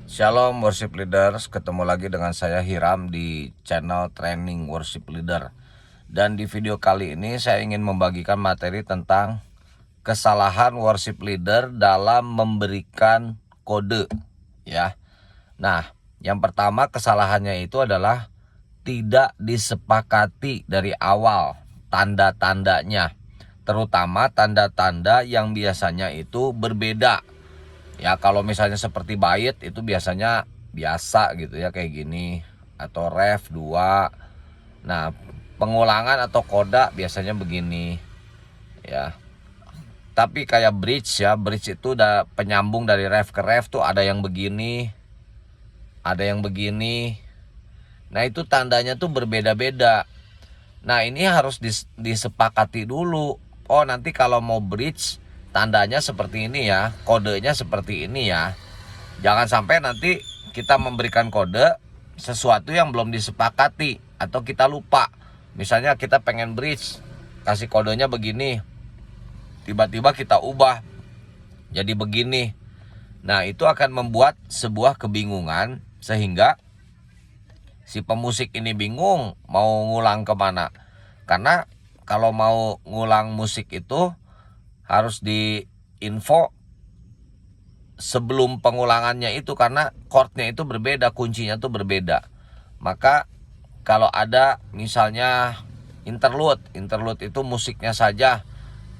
Shalom worship leaders, ketemu lagi dengan saya Hiram di channel Training Worship Leader. Dan di video kali ini saya ingin membagikan materi tentang kesalahan worship leader dalam memberikan kode, ya. Nah, yang pertama kesalahannya itu adalah tidak disepakati dari awal tanda-tandanya, terutama tanda-tanda yang biasanya itu berbeda. Ya kalau misalnya seperti bait itu biasanya biasa gitu ya, kayak gini, atau ref 2. Nah, pengulangan atau koda biasanya begini ya. Tapi kayak bridge ya, bridge itu udah penyambung dari ref ke ref tuh ada yang begini, ada yang begini. Nah, itu tandanya tuh berbeda-beda. Nah, ini harus disepakati dulu. Oh, nanti kalau mau bridge tandanya seperti ini ya, kodenya seperti ini ya. Jangan sampai nanti kita memberikan kode sesuatu yang belum disepakati atau kita lupa. Misalnya kita pengen bridge, kasih kodenya begini, tiba-tiba kita ubah jadi begini. Nah, itu akan membuat sebuah kebingungan sehingga si pemusik ini bingung mau ngulang kemana. Karena kalau mau ngulang musik itu harus di info sebelum pengulangannya itu, karena chordnya itu berbeda, kuncinya itu berbeda. Maka kalau ada misalnya interlude itu musiknya saja.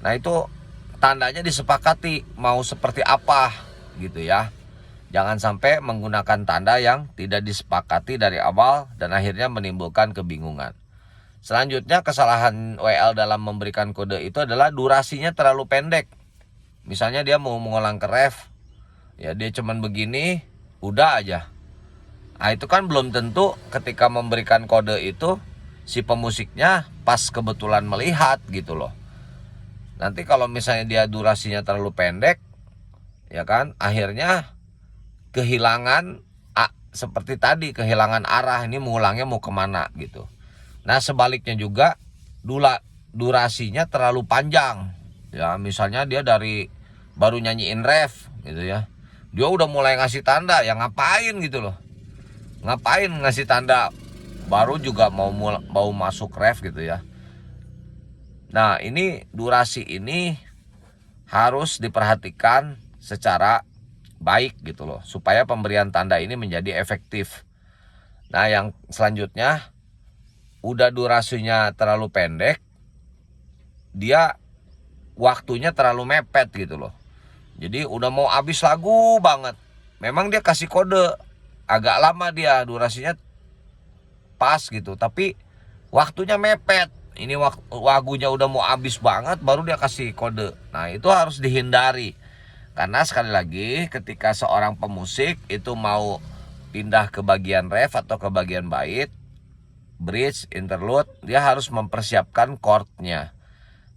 Nah, itu tandanya disepakati mau seperti apa gitu ya. Jangan sampai menggunakan tanda yang tidak disepakati dari awal dan akhirnya menimbulkan kebingungan. Selanjutnya kesalahan WL dalam memberikan kode itu adalah durasinya terlalu pendek. Misalnya dia mau mengulang ke ref, ya dia cuman begini, udah aja. Nah, itu kan belum tentu ketika memberikan kode itu si pemusiknya pas kebetulan melihat gitu loh. Nanti kalau misalnya dia durasinya terlalu pendek, ya kan, akhirnya kehilangan seperti tadi, kehilangan arah, ini mengulangnya mau kemana gitu. Nah, sebaliknya juga durasinya terlalu panjang. Ya, misalnya dia dari baru nyanyiin ref gitu ya, dia udah mulai ngasih tanda, ya ngapain gitu loh. Ngapain ngasih tanda baru juga mau masuk ref gitu ya. Nah, ini durasi ini harus diperhatikan secara baik gitu loh, supaya pemberian tanda ini menjadi efektif. Nah, yang selanjutnya, udah durasinya terlalu pendek, dia waktunya terlalu mepet gitu loh. Jadi udah mau habis lagu banget, memang dia kasih kode agak lama, dia durasinya pas gitu, tapi waktunya mepet. Ini lagunya udah mau habis banget baru dia kasih kode. Nah, itu harus dihindari. Karena sekali lagi ketika seorang pemusik itu mau pindah ke bagian ref atau ke bagian bait, bridge, interlude, dia harus mempersiapkan chordnya,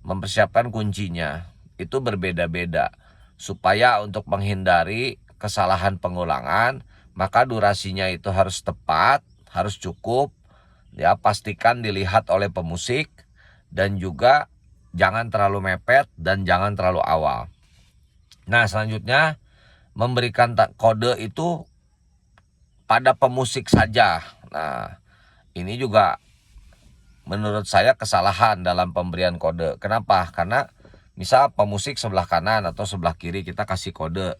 mempersiapkan kuncinya. Itu berbeda-beda. Supaya untuk menghindari kesalahan pengulangan, maka durasinya itu harus tepat, harus cukup. Ya, pastikan dilihat oleh pemusik, dan juga jangan terlalu mepet dan jangan terlalu awal. Nah, selanjutnya memberikan kode itu pada pemusik saja. Nah, ini juga menurut saya kesalahan dalam pemberian kode. Kenapa? Karena misal pemusik sebelah kanan atau sebelah kiri kita kasih kode.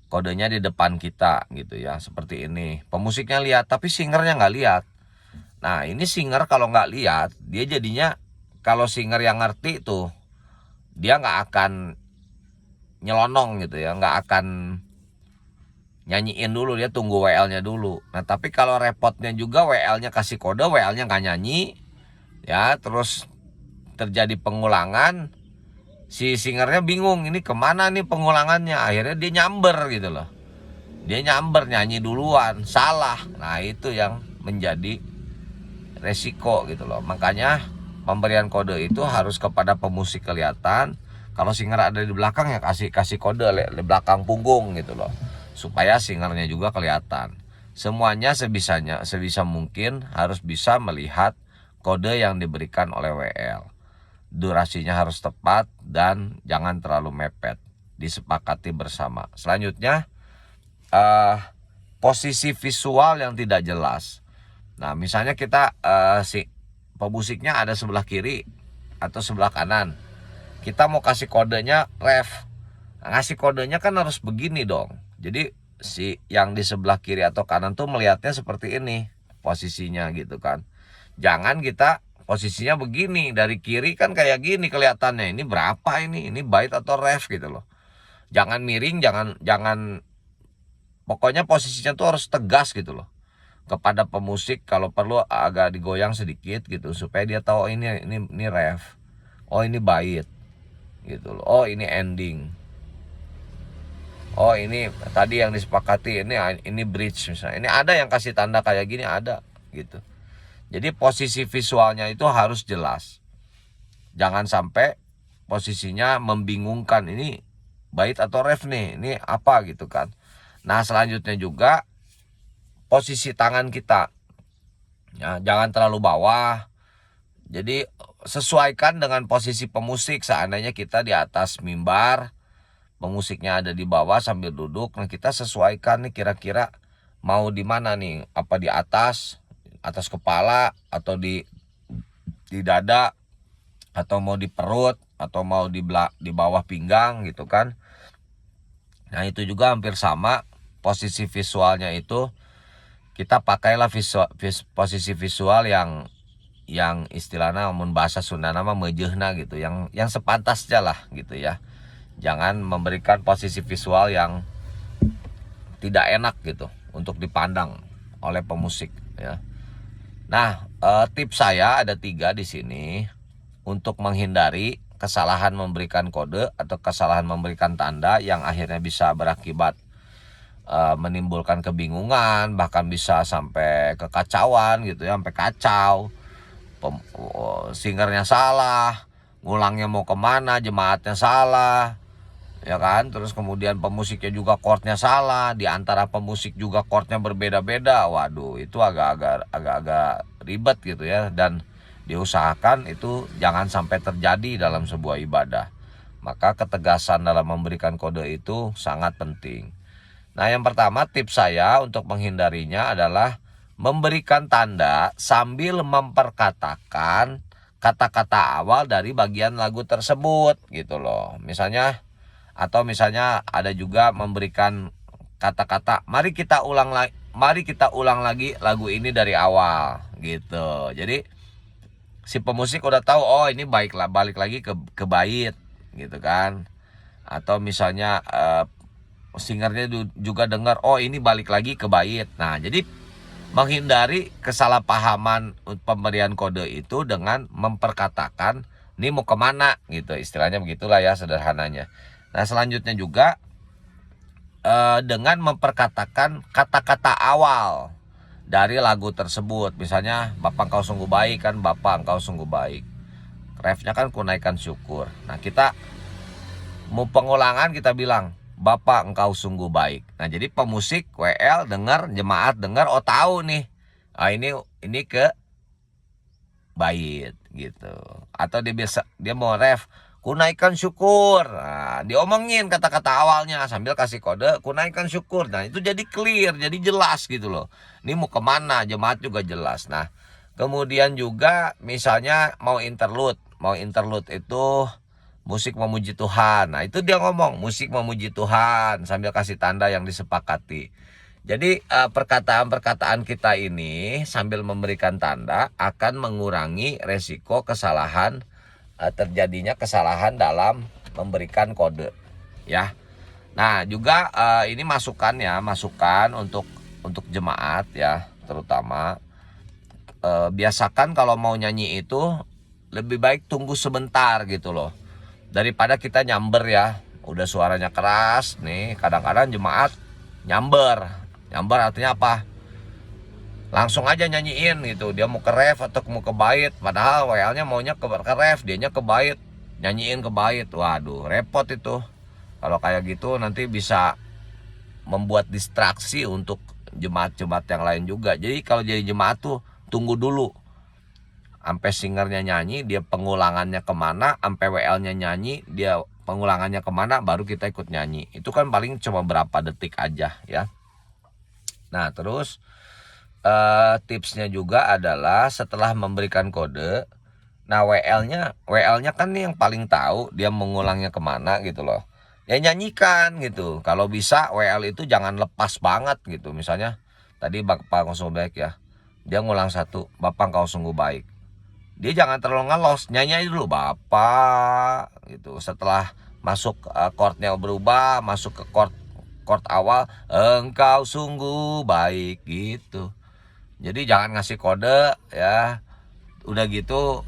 Kodenya di depan kita gitu ya, seperti ini. Pemusiknya lihat tapi singernya nggak lihat. Nah, ini singer kalau nggak lihat, dia jadinya, kalau singer yang ngerti tuh, dia nggak akan nyelonong gitu ya, nggak akan nyanyiin dulu, dia tunggu WL-nya dulu. Nah, tapi kalau repotnya juga WL-nya kasih kode, WL-nya nggak nyanyi, ya, terus terjadi pengulangan, si singernya bingung, ini kemana nih pengulangannya, akhirnya dia nyamber gitu loh. Dia nyamber, nyanyi duluan, salah. Nah, itu yang menjadi resiko gitu loh. Makanya pemberian kode itu harus kepada pemusik kelihatan. Kalau singer ada di belakang ya kasih kode di belakang punggung gitu loh, supaya singernya juga kelihatan. Semuanya sebisa mungkin harus bisa melihat kode yang diberikan oleh WL. Durasinya harus tepat dan jangan terlalu mepet. Disepakati bersama. Selanjutnya, posisi visual yang tidak jelas. Nah, misalnya kita si pemusiknya ada sebelah kiri atau sebelah kanan. Kita mau kasih kodenya ref. Nah, ngasih kodenya kan harus begini dong. Jadi si yang di sebelah kiri atau kanan tuh melihatnya seperti ini posisinya gitu kan. Jangan kita posisinya begini, dari kiri kan kayak gini kelihatannya. Ini berapa ini? Ini byte atau ref gitu loh. Jangan miring, jangan pokoknya posisinya tuh harus tegas gitu loh. Kepada pemusik kalau perlu agak digoyang sedikit gitu supaya dia tahu oh, ini ref. Oh, ini byte gitu loh. Oh, ini ending. Oh, ini tadi yang disepakati, ini bridge misalnya. Ini ada yang kasih tanda kayak gini, ada gitu. Jadi posisi visualnya itu harus jelas. Jangan sampai posisinya membingungkan, ini byte atau ref nih, ini apa gitu kan. Nah, selanjutnya juga posisi tangan kita. Ya, jangan terlalu bawah. Jadi sesuaikan dengan posisi pemusik. Seandainya kita di atas mimbar, pemusiknya ada di bawah sambil duduk. Nah, kita sesuaikan nih kira-kira mau di mana nih? Apa di atas kepala, atau di dada, atau mau di perut, atau mau di bawah pinggang gitu kan. Nah, itu juga hampir sama posisi visualnya itu. Kita pakailah posisi visual yang istilahnya mun bahasa Sunda nama mejehna gitu, yang sepantasnya lah gitu ya. Jangan memberikan posisi visual yang tidak enak gitu untuk dipandang oleh pemusik ya. Nah, tips saya ada 3 di sini untuk menghindari kesalahan memberikan kode atau kesalahan memberikan tanda yang akhirnya bisa berakibat menimbulkan kebingungan, bahkan bisa sampai kekacauan gitu ya, sampai kacau. Singernya salah, ngulangnya mau kemana, jemaatnya salah, ya kan. Terus kemudian pemusiknya juga chordnya salah, di antara pemusik juga chordnya berbeda-beda. Waduh, itu agak ribet gitu ya. Dan diusahakan itu jangan sampai terjadi dalam sebuah ibadah. Maka ketegasan dalam memberikan kode itu sangat penting. Nah, yang pertama tips saya untuk menghindarinya adalah memberikan tanda sambil memperkatakan kata-kata awal dari bagian lagu tersebut gitu loh. Misalnya ada juga memberikan kata-kata mari kita ulang lagi lagu ini dari awal gitu. Jadi si pemusik udah tahu oh ini balik lagi ke bait gitu kan. Atau misalnya singernya juga dengar oh ini balik lagi ke bait. Nah, jadi menghindari kesalahpahaman pemberian kode itu dengan memperkatakan ini mau kemana gitu, istilahnya begitulah ya sederhananya. Nah, selanjutnya juga dengan memperkatakan kata-kata awal dari lagu tersebut. Misalnya Bapak engkau sungguh baik kan, Bapak engkau sungguh baik. Refnya kan kunaikan syukur. Nah, kita mau pengulangan kita bilang Bapak engkau sungguh baik. Nah, jadi pemusik WL dengar, jemaat dengar, oh tahu nih. Ah, ini ke bait gitu. Atau dia mau ref, kunaikan syukur. Nah, diomongin kata-kata awalnya sambil kasih kode kunaikan syukur. Nah, itu jadi clear, jadi jelas gitu loh. Ini mau kemana, jemaat juga jelas. Nah, kemudian juga misalnya mau interlude. Mau interlude itu musik memuji Tuhan. Nah, itu dia ngomong musik memuji Tuhan sambil kasih tanda yang disepakati. Jadi perkataan-perkataan kita ini sambil memberikan tanda akan mengurangi resiko kesalahan, terjadinya kesalahan dalam memberikan kode ya. Nah, juga ini masukan untuk jemaat ya, terutama biasakan kalau mau nyanyi itu lebih baik tunggu sebentar gitu loh. Daripada kita nyamber ya, udah suaranya keras nih, kadang-kadang jemaat nyamber artinya apa? Langsung aja nyanyiin gitu, dia mau ke ref atau mau ke bait, padahal WL-nya maunya ke ref, dianya ke bait, nyanyiin ke bait. Waduh, repot itu. Kalau kayak gitu nanti bisa membuat distraksi untuk jemaat-jemaat yang lain juga. Jadi kalau jadi jemaat tuh tunggu dulu sampai singernya nyanyi, dia pengulangannya kemana, sampai WL-nya nyanyi, dia pengulangannya kemana, baru kita ikut nyanyi. Itu kan paling cuma berapa detik aja ya. Nah, terus tipsnya juga adalah setelah memberikan kode, nah WL-nya kan nih yang paling tahu dia mengulangnya kemana gitu loh. Ya nyanyikan gitu. Kalau bisa WL itu jangan lepas banget gitu. Misalnya tadi Bapak kau sungguh baik ya. Dia ngulang satu, Bapak kau sungguh baik. Dia jangan terlalu ngelos, nyanyi dulu Bapak gitu. Setelah masuk chordnya berubah, masuk ke chord awal, engkau sungguh baik gitu. Jadi jangan ngasih kode ya. Udah gitu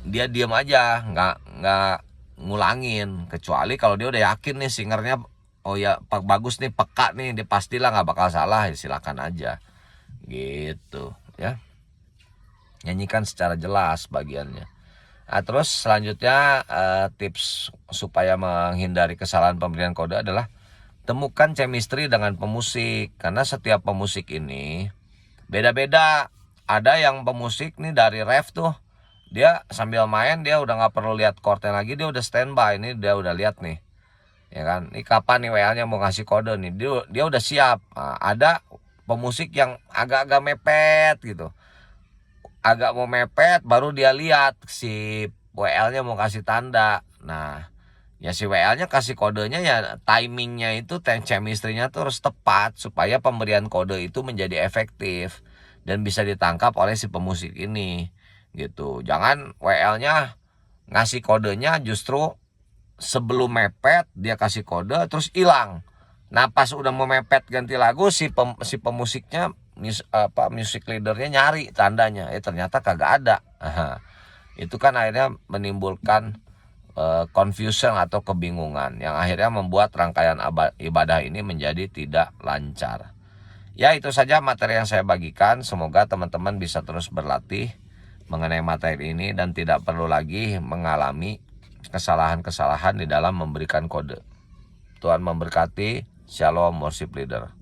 dia diam aja, nggak ngulangin. Kecuali kalau dia udah yakin nih singernya, oh ya bagus nih, peka nih, dia pastilah nggak bakal salah, ya silakan aja gitu ya. Nyanyikan secara jelas bagiannya. Nah, terus selanjutnya tips supaya menghindari kesalahan pemberian kode adalah temukan chemistry dengan pemusik. Karena setiap pemusik ini beda-beda. Ada yang pemusik nih dari ref tuh, dia sambil main dia udah nggak perlu lihat chordnya lagi, dia udah standby. Ini dia udah lihat nih, ya kan, ini kapan nih WL-nya mau ngasih kode nih, dia udah siap. Nah, ada pemusik yang agak-agak mepet gitu, agak mau mepet baru dia lihat si WL-nya mau kasih tanda. Nah, ya si WL-nya kasih kodenya ya timingnya itu, chemistry-nya tuh harus tepat supaya pemberian kode itu menjadi efektif dan bisa ditangkap oleh si pemusik ini gitu. Jangan WL-nya ngasih kodenya justru sebelum mepet dia kasih kode terus hilang. Nah, pas udah mau mepet ganti lagu si pemusiknya music leadernya nyari tandanya, ternyata kagak ada. Itu kan akhirnya menimbulkan confusion atau kebingungan yang akhirnya membuat rangkaian ibadah ini menjadi tidak lancar. Ya, itu saja materi yang saya bagikan. Semoga teman-teman bisa terus berlatih mengenai materi ini dan tidak perlu lagi mengalami kesalahan-kesalahan di dalam memberikan kode. Tuhan memberkati. Shalom worship leader.